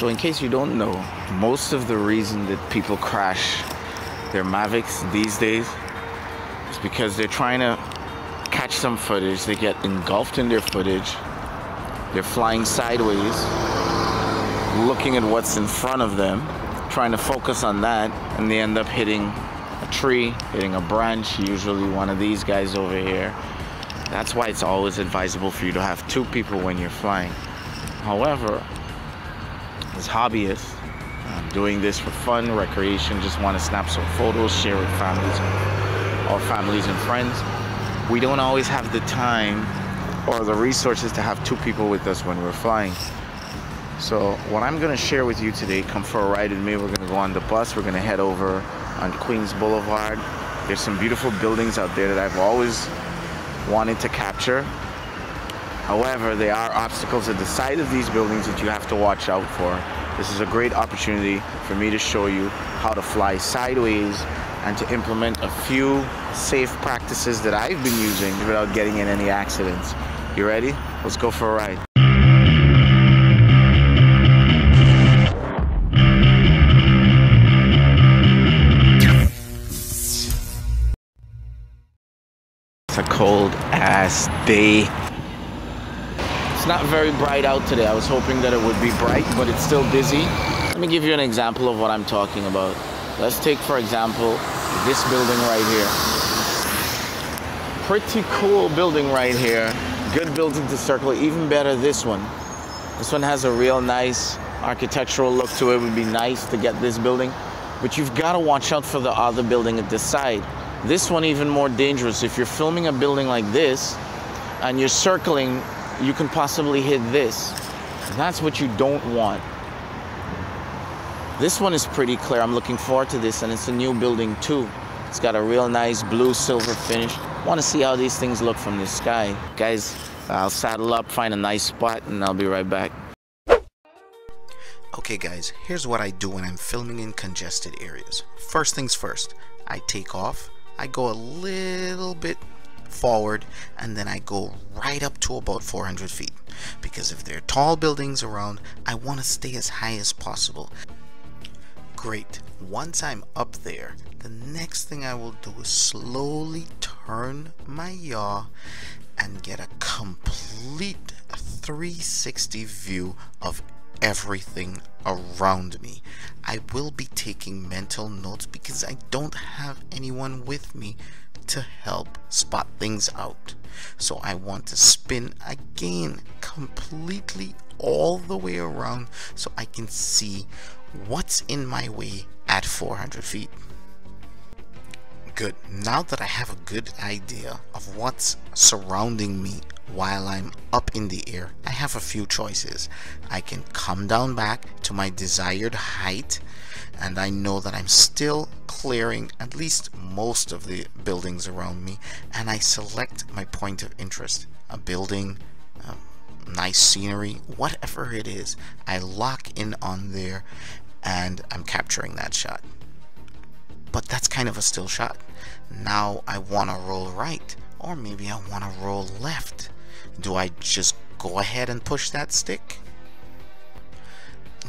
So in case you don't know, most of the reason that people crash their Mavics these days is because they're trying to catch some footage. They get engulfed in their footage. They're flying sideways, looking at what's in front of them, trying to focus on that, and they end up hitting a tree, hitting a branch, usually one of these guys over here. That's why it's always advisable for you to have 2 people when you're flying. However, as hobbyists, doing this for fun, recreation, just want to snap some photos, share with families and friends, we don't always have the time or the resources to have 2 people with us when we're flying. So what I'm going to share with you today, come for a ride with me. We're going to go on the bus. We're going to head over on Queens Boulevard. There's some beautiful buildings out there that I've always wanted to capture. However, there are obstacles at the side of these buildings that you have to watch out for. This is a great opportunity for me to show you how to fly sideways and to implement a few safe practices that I've been using without getting in any accidents. You ready? Let's go for a ride. It's a cold ass day. It's not very bright out today. I was hoping that it would be bright, but it's still busy. Let me give you an example of what I'm talking about. Let's take, for example, this building right here. Pretty cool building right here. Good building to circle. Even better, this one. This one has a real nice architectural look to it. It would be nice to get this building, but you've got to watch out for the other building at the side. This one even more dangerous. If you're filming a building like this and you're circling, you can possibly hit this. That's what you don't want. This one is pretty clear. I'm looking forward to this, and it's a new building too. It's got a real nice blue silver finish. Want to see how these things look from the sky. Guys, I'll saddle up, find a nice spot, and I'll be right back. Okay guys, here's what I do when I'm filming in congested areas. First things first, I take off, I go a little bit forward, and then I go right up to about 400 feet. Because if there are tall buildings around, I want to stay as high as possible. Great. Once I'm up there, the next thing I will do is slowly turn my yaw and get a complete 360 view of everything around me. I will be taking mental notes because I don't have anyone with me to help spot things out. So I want to spin again completely all the way around so I can see what's in my way at 400 feet. Good. Now that I have a good idea of what's surrounding me while I'm up in the air, I have a few choices. I can come down back to my desired height, and I know that I'm still clearing at least most of the buildings around me, and I select my point of interest, a building, nice scenery, whatever it is. I lock in on there and I'm capturing that shot. But that's kind of a still shot. Now I want to roll right, or maybe I want to roll left. Do I just go ahead and push that stick?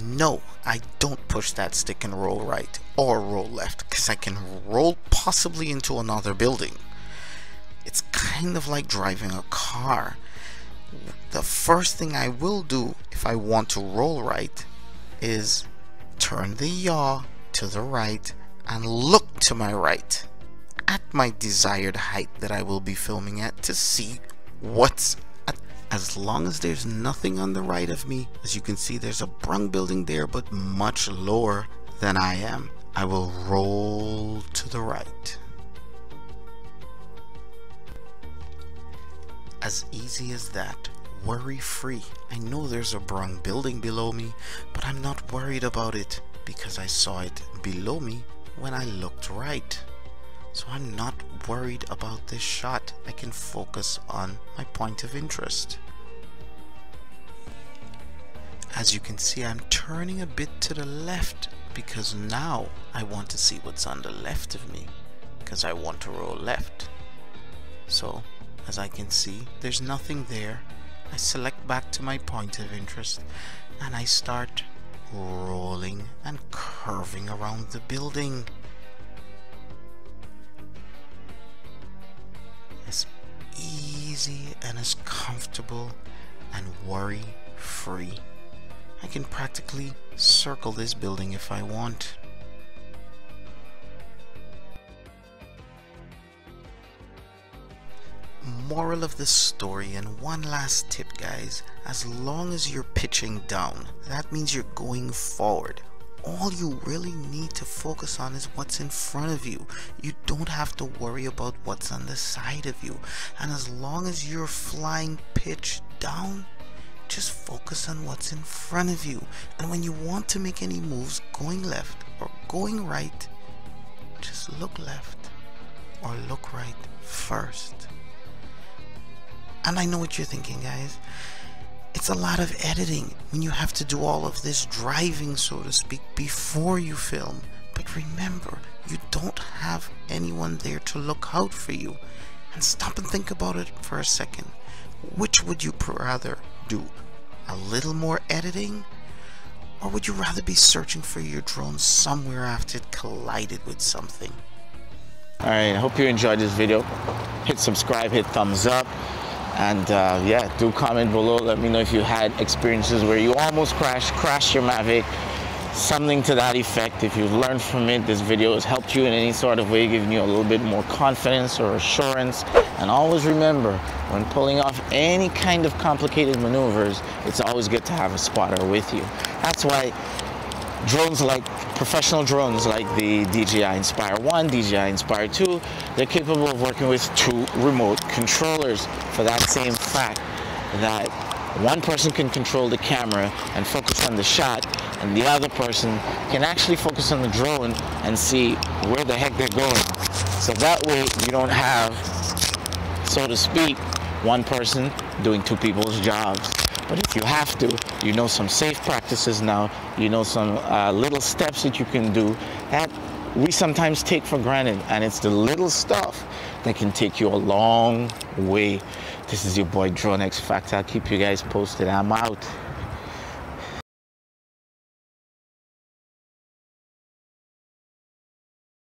No, I don't push that stick and roll right or roll left, because I can roll possibly into another building. It's kind of like driving a car. The first thing I will do if I want to roll right is turn the yaw to the right and look to my right at my desired height that I will be filming at to see what's at. As long as there's nothing on the right of me, as you can see there's a brung building there but much lower than I am, I will roll to the right. As easy as that. Worry free. I know there's a brung building below me, but I'm not worried about it because I saw it below me when I looked right. So I'm not worried about this shot. I can focus on my point of interest. As you can see, I'm turning a bit to the left because now I want to see what's on the left of me, because I want to roll left. So as I can see, there's nothing there. I select back to my point of interest and I start rolling and curving around the building. As easy and as comfortable and worry-free. I can practically circle this building if I want. Moral of the story, and one last tip guys, as long as you're pitching down, that means you're going forward. All you really need to focus on is what's in front of you. You don't have to worry about what's on the side of you. And as long as you're flying pitch down, just focus on what's in front of you. And when you want to make any moves going left or going right, just look left or look right first. And I know what you're thinking guys, it's a lot of editing when you have to do all of this driving, so to speak, before you film. But remember, you don't have anyone there to look out for you. And stop and think about it for a second. Which would you rather do? A little more editing? Or would you rather be searching for your drone somewhere after it collided with something? Alright, I hope you enjoyed this video. Hit subscribe, hit thumbs up. And yeah, do comment below. Let me know if you had experiences where you almost crashed your Mavic, something to that effect. If you've learned from it, this video has helped you in any sort of way, giving you a little bit more confidence or assurance. And always remember, when pulling off any kind of complicated maneuvers, it's always good to have a spotter with you. That's why drones like professional drones like the DJI Inspire 1, DJI Inspire 2, they're capable of working with 2 remote controllers for that same fact that one person can control the camera and focus on the shot, and the other person can actually focus on the drone and see where the heck they're going. So that way you don't have, so to speak, one person doing 2 people's jobs. But if you have to, you know some safe practices now, you know some little steps that you can do that we sometimes take for granted, and it's the little stuff that can take you a long way. This is your boy Drone X Factor. I'll keep you guys posted. I'm out.